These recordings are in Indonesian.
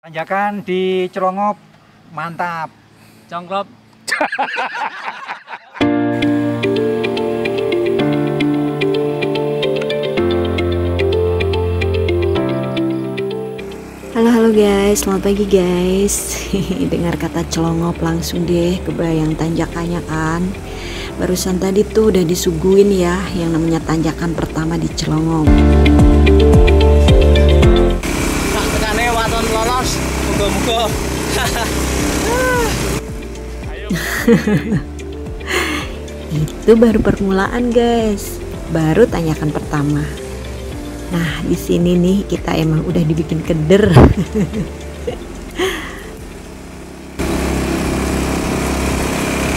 Tanjakan di Celongop mantap. Congklop. Halo guys, selamat pagi guys. Dengar kata Celongop langsung deh kebayang tanjakannya kan. Barusan tadi tuh udah disuguhin ya yang namanya tanjakan pertama di Celongop. Tak tekane waton lolos, muga-muga. Itu baru permulaan guys, baru tanjakan pertama. Nah di sini nih kita emang udah dibikin keder.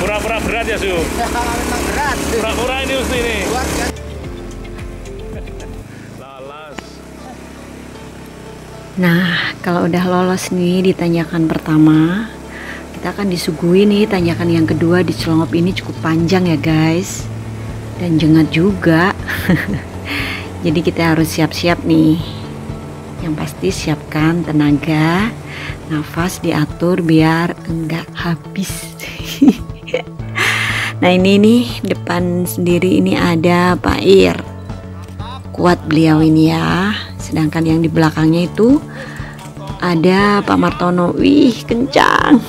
Pura-pura berat ya Su? Memang berat. Pura-pura ini Usti ini. Kuat kan? Lolos. Nah kalau udah lolos nih di tanjakan pertama, kita akan disuguhi nih tanjakan yang kedua di Celongop. Ini cukup panjang ya guys, dan jengat juga. Jadi kita harus siap-siap nih. Yang pasti siapkan tenaga, nafas diatur biar enggak habis. Nah ini nih depan sendiri ini ada Pak Ir. Kuat beliau ini ya. Sedangkan yang di belakangnya itu ada Pak Martono. Wih kencang.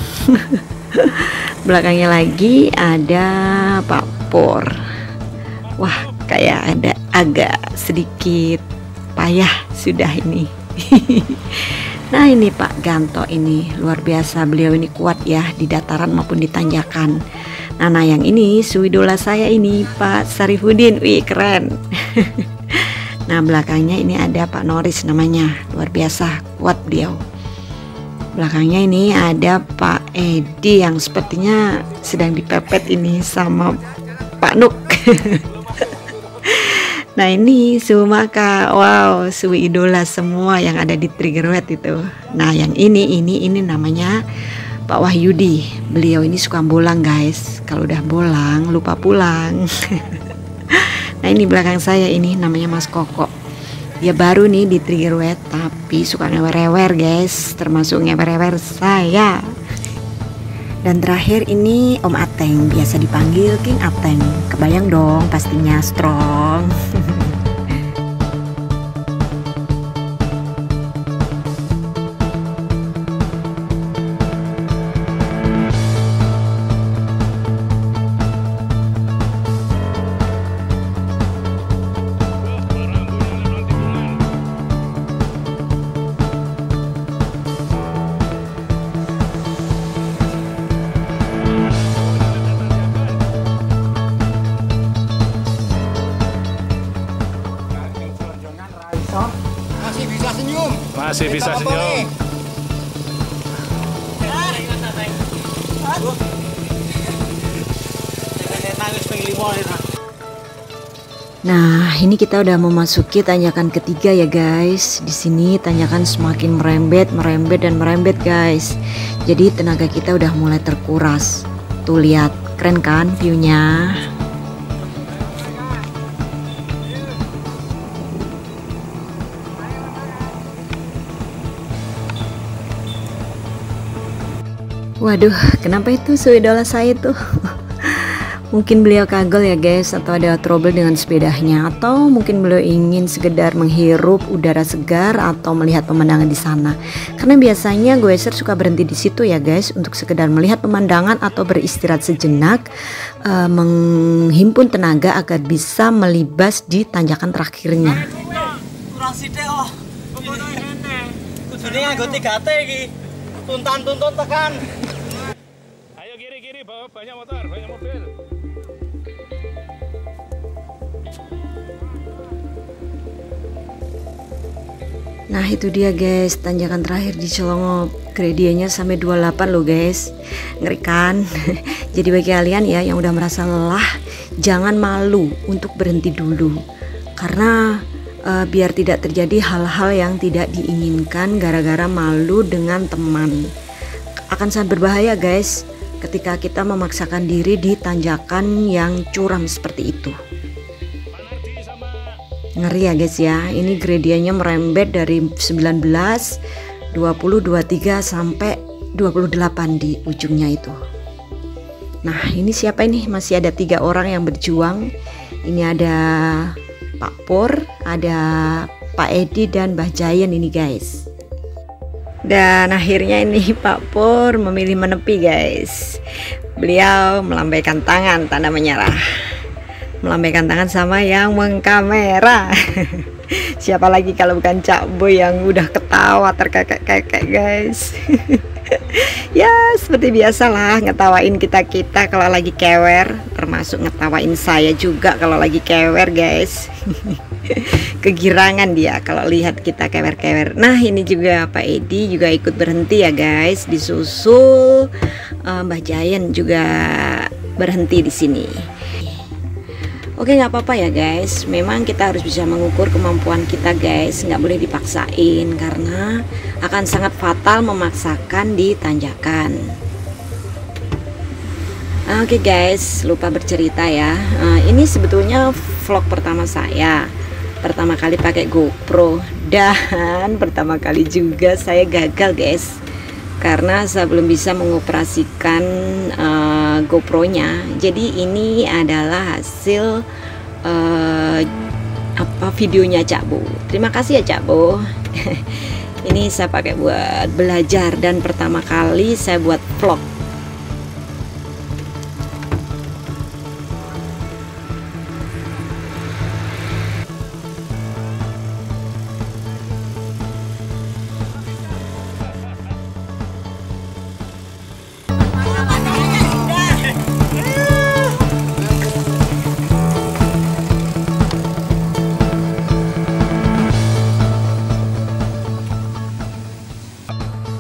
Belakangnya lagi ada Pak Por. Wah kayak ada agak sedikit payah sudah ini. Nah ini Pak Ganto ini luar biasa, beliau ini kuat ya di dataran maupun di tanjakan. Nah yang ini suidola saya ini Pak Sarifudin. Wih keren. Nah belakangnya ini ada Pak Noris namanya, luar biasa kuat beliau. Belakangnya ini ada Pak Edi yang sepertinya sedang dipepet ini sama Pak Nuk. Nah ini Sumaka, wow Sui idola semua yang ada di Triggerwet itu. Nah yang ini namanya Pak Wahyudi. Beliau ini suka bolang guys, kalau udah bolang lupa pulang. Nah ini belakang saya ini namanya Mas Koko. Dia baru nih di Triggerwet tapi suka ngewer-ewer guys, termasuk ngewer-ewer saya. Dan terakhir ini Om Ateng, biasa dipanggil King Ateng. Kebayang dong pastinya strong. Masih bisa senyum. Masih bisa senyum. Nah, ini kita udah memasuki tanjakan ketiga ya guys. Di sini tanjakan semakin merembet guys. Jadi tenaga kita udah mulai terkuras. Tuh lihat, keren kan view-nya? Waduh, kenapa itu idola saya tuh? Mungkin beliau kagel ya guys, atau ada trouble dengan sepedanya, atau mungkin beliau ingin sekedar menghirup udara segar atau melihat pemandangan di sana. Karena biasanya goeser suka berhenti di situ ya guys, untuk sekedar melihat pemandangan atau beristirahat sejenak, menghimpun tenaga agar bisa melibas di tanjakan terakhirnya. Kurang sithik oh. Kudune nganggo 3T iki. Tuntan-tuntun tekan. Ayo kiri-kiri, bawa banyak motor, banyak mobil. Nah itu dia guys, tanjakan terakhir di Celongop. Gradiennya sampai 28 loh guys. Ngeri kan? Jadi bagi kalian ya yang udah merasa lelah, jangan malu untuk berhenti dulu. Karena biar tidak terjadi hal-hal yang tidak diinginkan gara-gara malu dengan teman. Akan sangat berbahaya guys ketika kita memaksakan diri di tanjakan yang curam seperti itu. Ngeri ya guys ya. Ini gradiennya merembet dari 19 20, 23 sampai 28 di ujungnya itu. Nah, ini siapa ini? Masih ada 3 orang yang berjuang. Ini ada Pak Pur, ada Pak Edi dan Mbah Jayan ini guys. Dan akhirnya ini Pak Pur memilih menepi guys. Beliau melambaikan tangan tanda menyerah. Melambaikan tangan sama yang mengkamera. Siapa lagi kalau bukan Cak Boy yang udah ketawa terkekek-kekek guys. Ya seperti biasalah ngetawain kita kalau lagi kewer, termasuk ngetawain saya juga kalau lagi kewer guys. Kegirangan dia kalau lihat kita kewer-kewer. Nah ini juga Pak Edi juga ikut berhenti ya guys, disusul Mbah Jayan juga berhenti di sini. Oke, nggak apa-apa ya guys, memang kita harus bisa mengukur kemampuan kita guys, nggak boleh dipaksain karena akan sangat fatal memaksakan di tanjakan. Oke guys, lupa bercerita ya, ini sebetulnya vlog pertama saya, pertama kali pakai GoPro, dan pertama kali juga saya gagal guys karena saya belum bisa mengoperasikan GoPro-nya. Jadi ini adalah hasil videonya Cak Bo. Terima kasih ya Cak Bo. Ini saya pakai buat belajar dan pertama kali saya buat vlog.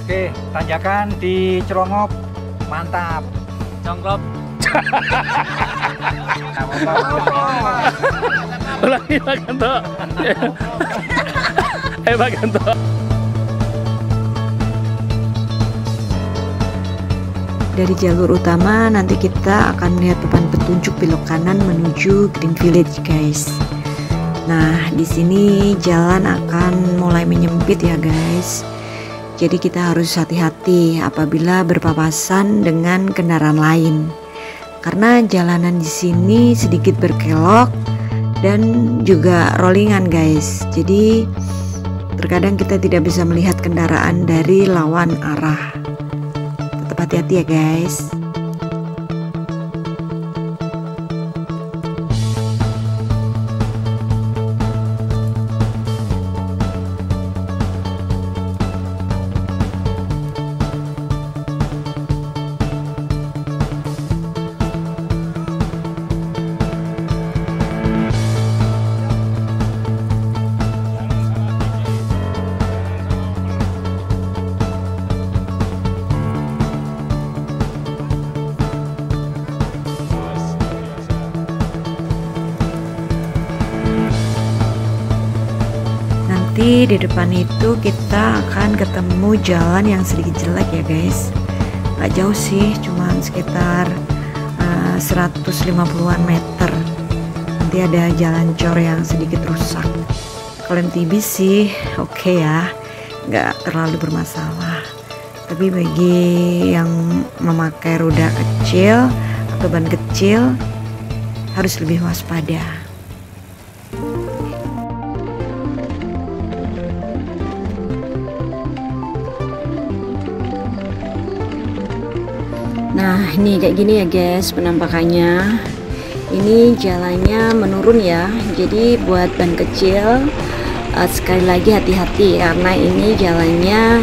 Oke, tanjakan di Celongop mantap. Congklop. Ulangi Pak Ganto. Pak Ganto. Dari jalur utama nanti kita akan lihat depan petunjuk belok kanan menuju Green Village guys. Nah di sini jalan akan mulai menyempit ya guys. Jadi kita harus hati-hati apabila berpapasan dengan kendaraan lain. Karena jalanan di sini sedikit berkelok dan juga rollingan guys. Jadi terkadang kita tidak bisa melihat kendaraan dari lawan arah. Tetap hati-hati ya guys. Nanti di depan itu kita akan ketemu jalan yang sedikit jelek ya guys. Gak jauh sih, cuman sekitar 150-an meter. Nanti ada jalan cor yang sedikit rusak. Kalau MTB sih oke ya, nggak terlalu bermasalah. Tapi bagi yang memakai roda kecil atau ban kecil harus lebih waspada. Nah ini kayak gini ya guys penampakannya. Ini jalannya menurun ya, jadi buat ban kecil sekali lagi hati-hati karena ini jalannya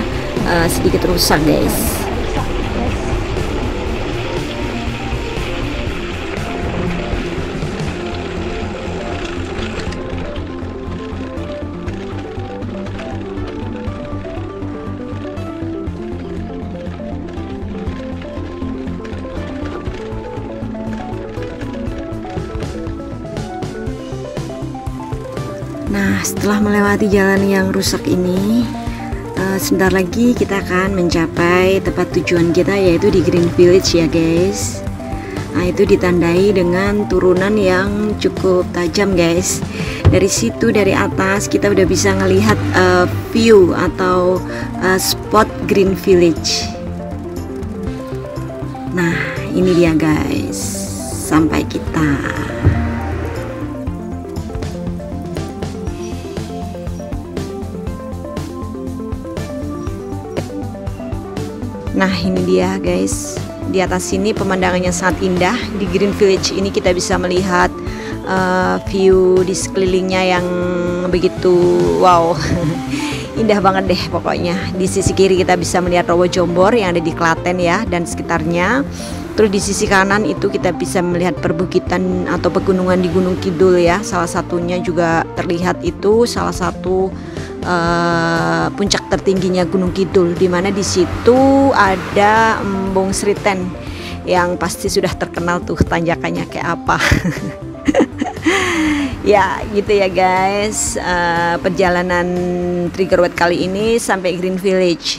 sedikit rusak guys. Nah setelah melewati jalan yang rusak ini, sebentar lagi kita akan mencapai tempat tujuan kita yaitu di Green Village ya guys. Nah, itu ditandai dengan turunan yang cukup tajam, guys. Dari situ, dari atas kita udah bisa ngelihat view atau spot Green Village. Nah, ini dia guys, sampai kita. Nah, ini dia guys. Di atas sini pemandangannya sangat indah. Di Green Village ini kita bisa melihat view di sekelilingnya yang begitu wow. Indah banget deh pokoknya. Di sisi kiri kita bisa melihat Rowo Jombor yang ada di Klaten ya dan sekitarnya. Terus di sisi kanan itu kita bisa melihat perbukitan atau pegunungan di Gunung Kidul ya. Salah satunya juga terlihat itu salah satu puncak tertingginya Gunung Kidul, di mana di situ ada Embung Sriten yang pasti sudah terkenal tuh tanjakannya kayak apa. Ya gitu ya guys, perjalanan Trigger Wet kali ini sampai Green Village.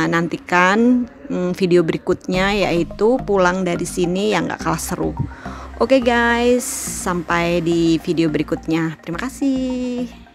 Nantikan video berikutnya yaitu pulang dari sini yang gak kalah seru. Oke guys, sampai di video berikutnya. Terima kasih.